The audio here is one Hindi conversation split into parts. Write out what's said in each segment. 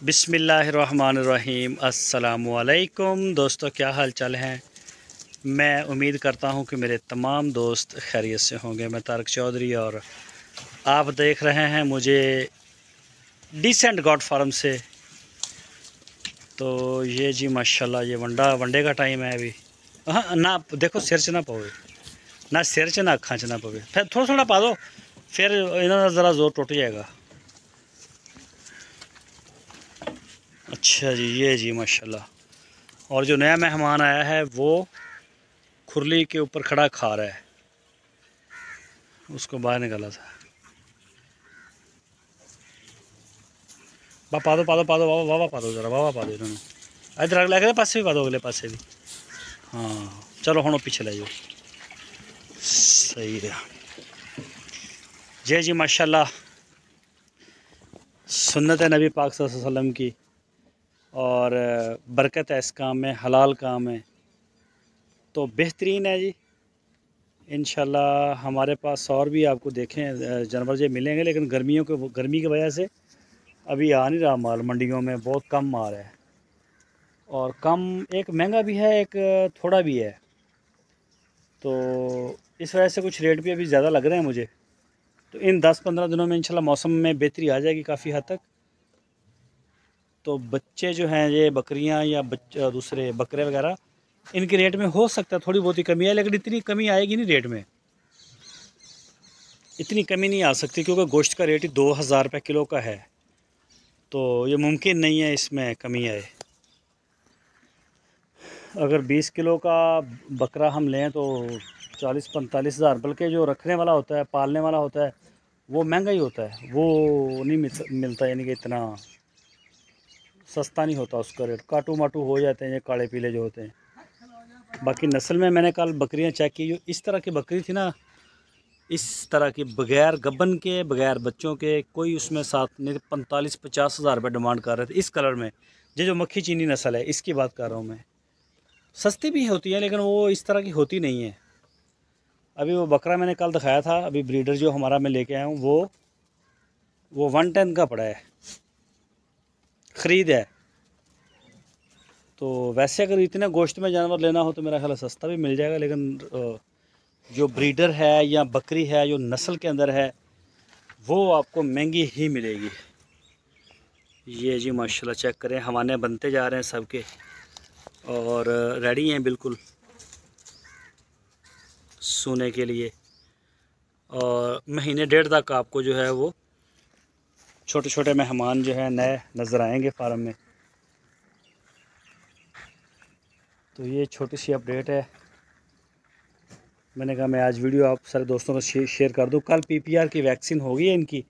बिस्मिल्लाहिर्रहमानिर्रहीम। अस्सलामुअलैकुम दोस्तों, क्या हाल चाल हैं। मैं उम्मीद करता हूं कि मेरे तमाम दोस्त खैरियत से होंगे। मैं तारक चौधरी और आप देख रहे हैं मुझे डिसेंट गॉड फार्म से। तो ये जी माशाल्लाह, ये वनडे का टाइम है अभी। हाँ ना, देखो सिर च ना पवे, ना सिर च ना अखा च ना पवे। फिर थोड़ा थोड़ा पा दो, फिर इन्होंने ज़रा जोर टुट जाएगा। अच्छा जी, ये जी माशाल्लाह। और जो नया मेहमान आया है वो खुरली के ऊपर खड़ा खा रहा है, उसको बाहर निकाला था। पा दो वाह वाह पा दो, जरा वाह पा दो इन्होंने। इधर अगले पासे भी पा दो, अगले पासे भी। हाँ चलो हुण पीछे ले जाओ। सही है जी माशाल्लाह। सुन्नत है नबी पाक सल्लल्लाहु अलैहि वसल्लम की, और बरकत है इस काम में, हलाल काम है तो बेहतरीन है जी। इंशाल्लाह हमारे पास और भी आपको देखें जानवर जो मिलेंगे, लेकिन गर्मी की वजह से अभी आ नहीं रहा माल। मंडियों में बहुत कम माल है, और कम एक महंगा भी है, एक थोड़ा भी है। तो इस वजह से कुछ रेट भी अभी ज़्यादा लग रहे हैं मुझे। तो इन 10-15 दिनों में इंशाल्लाह मौसम में बेहतरी आ जाएगी काफ़ी हद तक। तो बच्चे जो हैं, ये बकरियां या दूसरे बकरे वगैरह, इनके रेट में हो सकता है थोड़ी बहुत ही कमी है, लेकिन इतनी कमी आएगी नहीं रेट में। इतनी कमी नहीं आ सकती, क्योंकि गोश्त का रेट ही 2000 रुपये किलो का है। तो ये मुमकिन नहीं है इसमें कमी आए। अगर 20 किलो का बकरा हम लें तो 40-45 हज़ार, बल्कि जो रखने वाला होता है, पालने वाला होता है, वो महंगा ही होता है। वो नहीं मिलता, यानी कि इतना सस्ता नहीं होता उसका रेट। काटू माटू हो जाते हैं ये काले पीले जो होते हैं। बाकी नस्ल में मैंने कल बकरियां चेक की, जो इस तरह की बकरी थी ना, इस तरह की बगैर गब्बन के, बगैर बच्चों के, कोई उसमें साथ नहीं। 45-50 हज़ार रुपये डिमांड कर रहे थे इस कलर में। ये जो मक्खी चीनी नस्ल है इसकी बात कर रहा हूँ मैं। सस्ती भी होती है, लेकिन वो इस तरह की होती नहीं है। अभी वो बकरा मैंने कल दिखाया था, अभी ब्रीडर जो हमारा मैं लेके आया हूँ, वो 110 का पड़ा है, ख़रीद है। तो वैसे अगर इतने गोश्त में जानवर लेना हो तो मेरा ख्याल सस्ता भी मिल जाएगा, लेकिन जो ब्रीडर है या बकरी है, जो नस्ल के अंदर है, वो आपको महंगी ही मिलेगी। ये जी माशाल्लाह चेक करें, हवाने बनते जा रहे हैं सबके, और रेडी हैं बिल्कुल सोने के लिए। और महीने डेढ़ तक आपको जो है वो छोटे छोटे मेहमान जो है नए नज़र आएंगे फार्म में। तो ये छोटी सी अपडेट है। मैंने कहा मैं आज वीडियो आप सारे दोस्तों को शेयर कर दूं। कल पीपीआर की वैक्सीन होगी है इनकी,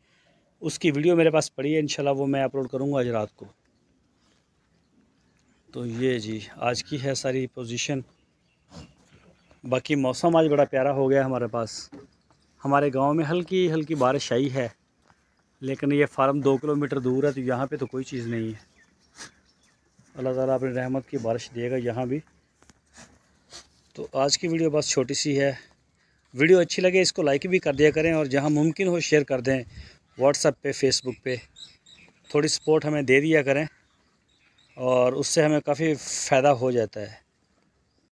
उसकी वीडियो मेरे पास पड़ी है, इंशाल्लाह वो मैं अपलोड करूंगा आज रात को। तो ये जी आज की है सारी पोजीशन। बाकी मौसम आज बड़ा प्यारा हो गया हमारे पास। हमारे गांव में हल्की हल्की बारिश आई है, लेकिन ये फार्म 2 किलोमीटर दूर है, तो यहाँ पे तो कोई चीज़ नहीं है। अल्लाह ताला अपनी रहमत की बारिश देगा यहाँ भी। तो आज की वीडियो बस छोटी सी है। वीडियो अच्छी लगे इसको लाइक भी कर दिया करें, और जहाँ मुमकिन हो शेयर कर दें, व्हाट्सएप पे, फेसबुक पे। थोड़ी सपोर्ट हमें दे दिया करें, और उससे हमें काफ़ी फ़ायदा हो जाता है।